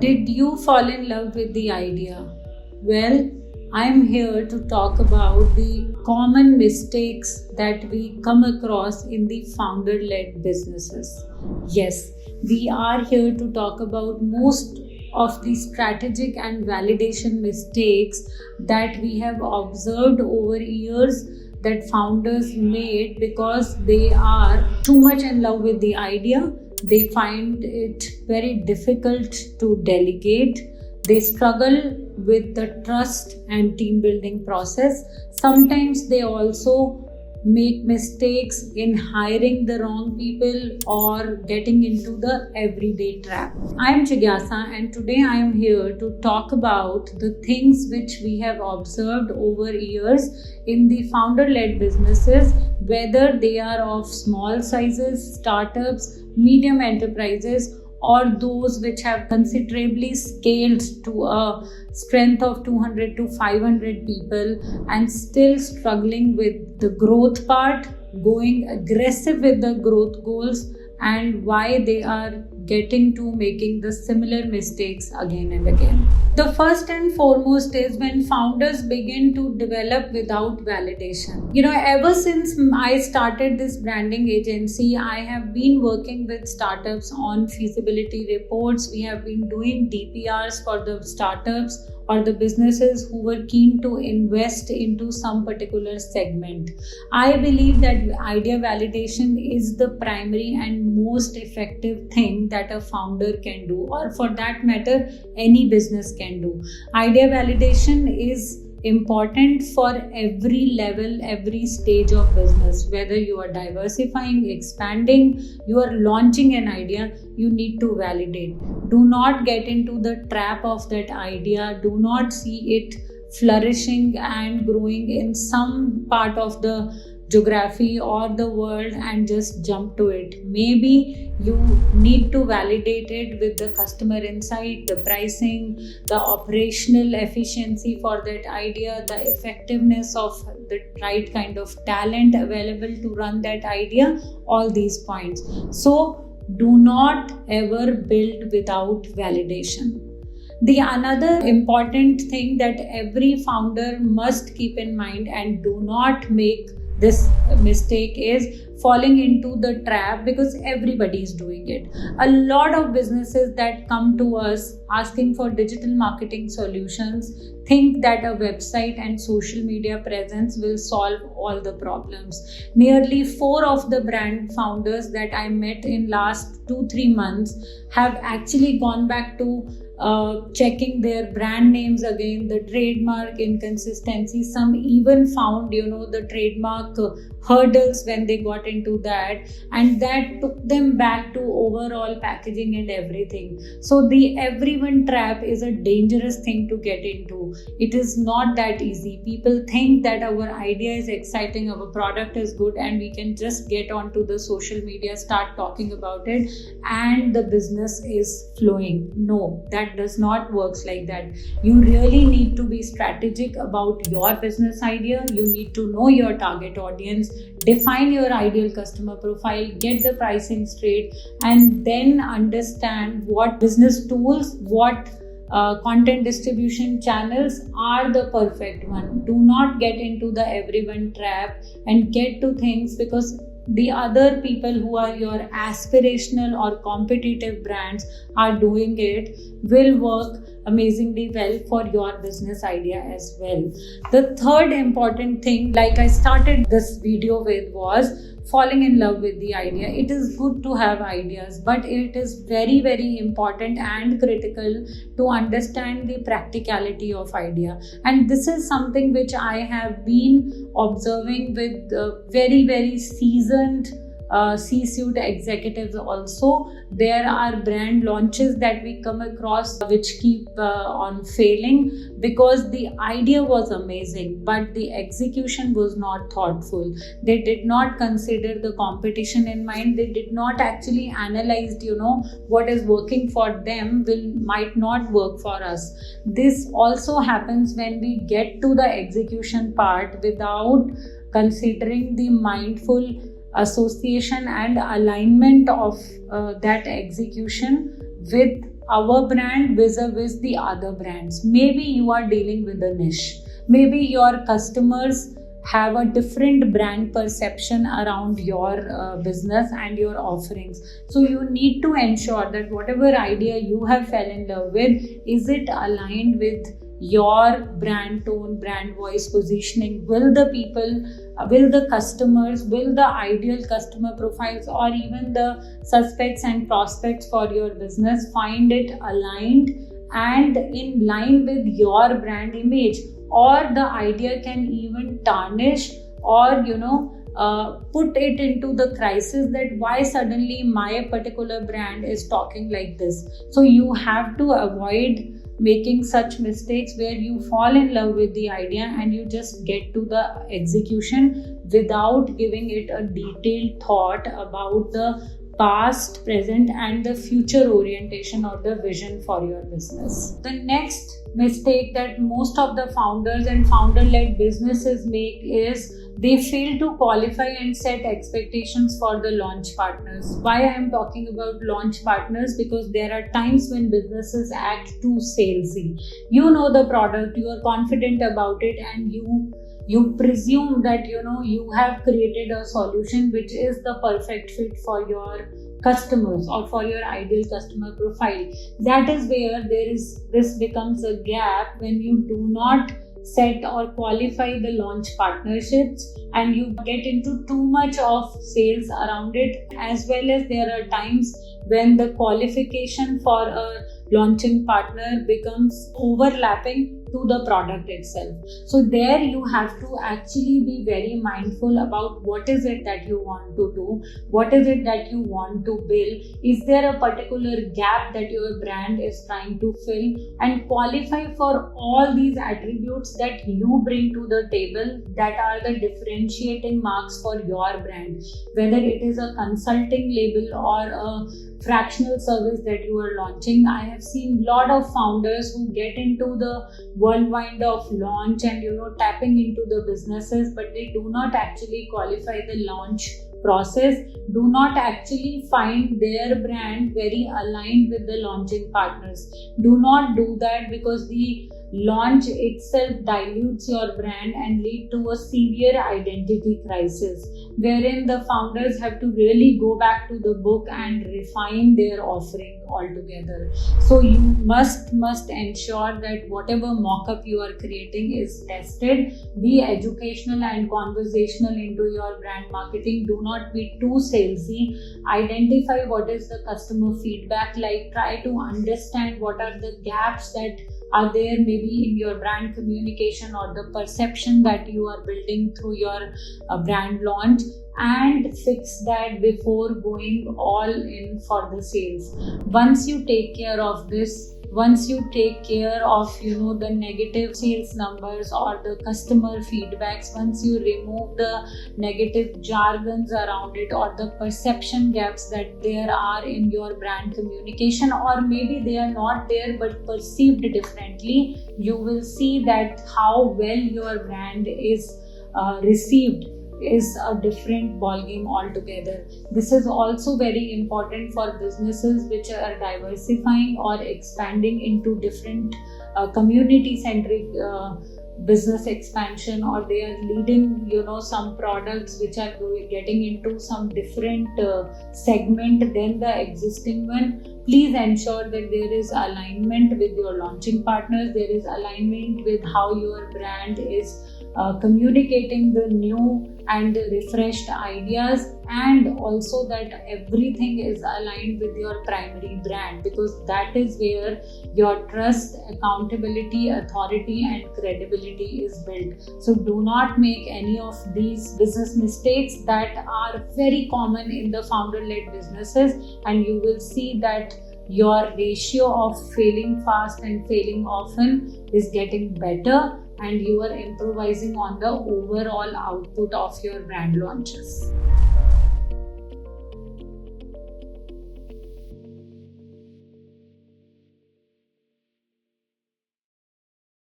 Did you fall in love with the idea? Well, I'm here to talk about the common mistakes that we come across in the founder-led businesses. Yes, we are here to talk about most of the strategic and validation mistakes that we have observed over years that founders made because they are too much in love with the idea. They find it very difficult to delegate. They struggle with the trust and team building process. Sometimes they also make mistakes in hiring the wrong people or getting into the everyday trap. I am Jigyasa, and today I am here to talk about the things which we have observed over years in the founder-led businesses, whether they are of small sizes, startups, medium enterprises, or those which have considerably scaled to a strength of 200 to 500 people and still struggling with the growth part, going aggressive with the growth goals, and why they are getting to making the similar mistakes again and again. The first and foremost is when founders begin to develop without validation. Ever since I started this branding agency, I have been working with startups on feasibility reports. We have been doing DPRs for the startups or the businesses who were keen to invest into some particular segment. I believe that idea validation is the primary and most effective thing that a founder can do, or for that matter, any business can do. Idea validation is important for every level, every stage of business. Whether you are diversifying, expanding, you are launching an idea, you need to validate. Do not get into the trap of that idea. Do not see it flourishing and growing in some part of the geography or the world and just jump to it. Maybe you need to validate it with the customer insight, the pricing, the operational efficiency for that idea, the effectiveness of the right kind of talent available to run that idea, all these points. So do not ever build without validation. The another important thing that every founder must keep in mind and do not make this mistake is falling into the trap, because everybody is doing it. A lot of businesses that come to us asking for digital marketing solutions think that a website and social media presence will solve all the problems. Nearly 4 of the brand founders that I met in last 2-3 months have actually gone back to checking their brand names again, the trademark inconsistency. Some even found, the trademark hurdles when they got into that, and that took them back to overall packaging and everything. So the everyone trap is a dangerous thing to get into. It is not that easy. People think that our idea is exciting, our product is good, and we can just get onto the social media, start talking about it, and the business is flowing. No, that does not work like that. You really need to be strategic about your business idea. You need to know your target audience, define your ideal customer profile, get the pricing straight, and then understand what business tools, what content distribution channels are the perfect one. Do not get into the everyone trap and get to things because the other people who are your aspirational or competitive brands are doing it will work amazingly well for your business idea as well. The third important thing, like I started this video with, was falling in love with the idea. It is good to have ideas, but it is very, very important and critical to understand the practicality of idea. And this is something which I have been observing with very, very seasoned C-suite executives also. There are brand launches that we come across which keep on failing because the idea was amazing, but the execution was not thoughtful. They did not consider the competition in mind. They did not actually analyze, what is working for them might not work for us. This also happens when we get to the execution part without considering the mindful association and alignment of that execution with our brand vis-a-vis the other brands. Maybe you are dealing with a niche. Maybe your customers have a different brand perception around your business and your offerings. So you need to ensure that whatever idea you have fell in love with, is it aligned with your brand tone, brand voice, positioning? Will the people, will the customers, will the ideal customer profiles, or even the suspects and prospects for your business find it aligned and in line with your brand image? Or the idea can even tarnish or put it into the crisis that why suddenly my particular brand is talking like this. So you have to avoid making such mistakes where you fall in love with the idea and you just get to the execution without giving it a detailed thought about the past, present, and the future orientation or the vision for your business. The next mistake that most of the founders and founder-led businesses make is they fail to qualify and set expectations for the launch partners. Why I am talking about launch partners? Because there are times when businesses act too salesy. You know the product, you are confident about it, and you presume that you have created a solution which is the perfect fit for your customers or for your ideal customer profile. That is where this becomes a gap when you do not set or qualify the launch partnerships and you get into too much of sales around it, as well as there are times when the qualification for a launching partner becomes overlapping to the product itself. So there you have to actually be very mindful about what is it that you want to do, what is it that you want to build, is there a particular gap that your brand is trying to fill, and qualify for all these attributes that you bring to the table that are the differentiating marks for your brand, whether it is a consulting label or a fractional service that you are launching. I have seen a lot of founders who get into the whirlwind of launch and tapping into the businesses, but they do not actually qualify the launch process, do not actually find their brand very aligned with the launching partners. Do not do that, because the launch itself dilutes your brand and lead to a severe identity crisis, wherein the founders have to really go back to the book and refine their offering altogether. So you must ensure that whatever mock-up you are creating is tested. Be educational and conversational into your brand marketing. Do not be too salesy. Identify what is the customer feedback like. Try to understand what are the gaps that are there maybe in your brand communication or the perception that you are building through your brand launch, and fix that before going all in for the sales. Once you take care of this, once you take care of the negative sales numbers or the customer feedbacks, once you remove the negative jargons around it or the perception gaps that there are in your brand communication, or maybe they are not there but perceived differently, you will see that how well your brand is received is a different ballgame altogether. This is also very important for businesses which are diversifying or expanding into different community-centric business expansion, or they are leading some products which are getting into some different segment than the existing one. Please ensure that there is alignment with your launching partners, there is alignment with how your brand is communicating the new and refreshed ideas, and also that everything is aligned with your primary brand, because that is where your trust, accountability, authority and credibility is built. So do not make any of these business mistakes that are very common in the founder-led businesses, and you will see that your ratio of failing fast and failing often is getting better, and you are improvising on the overall output of your brand launches.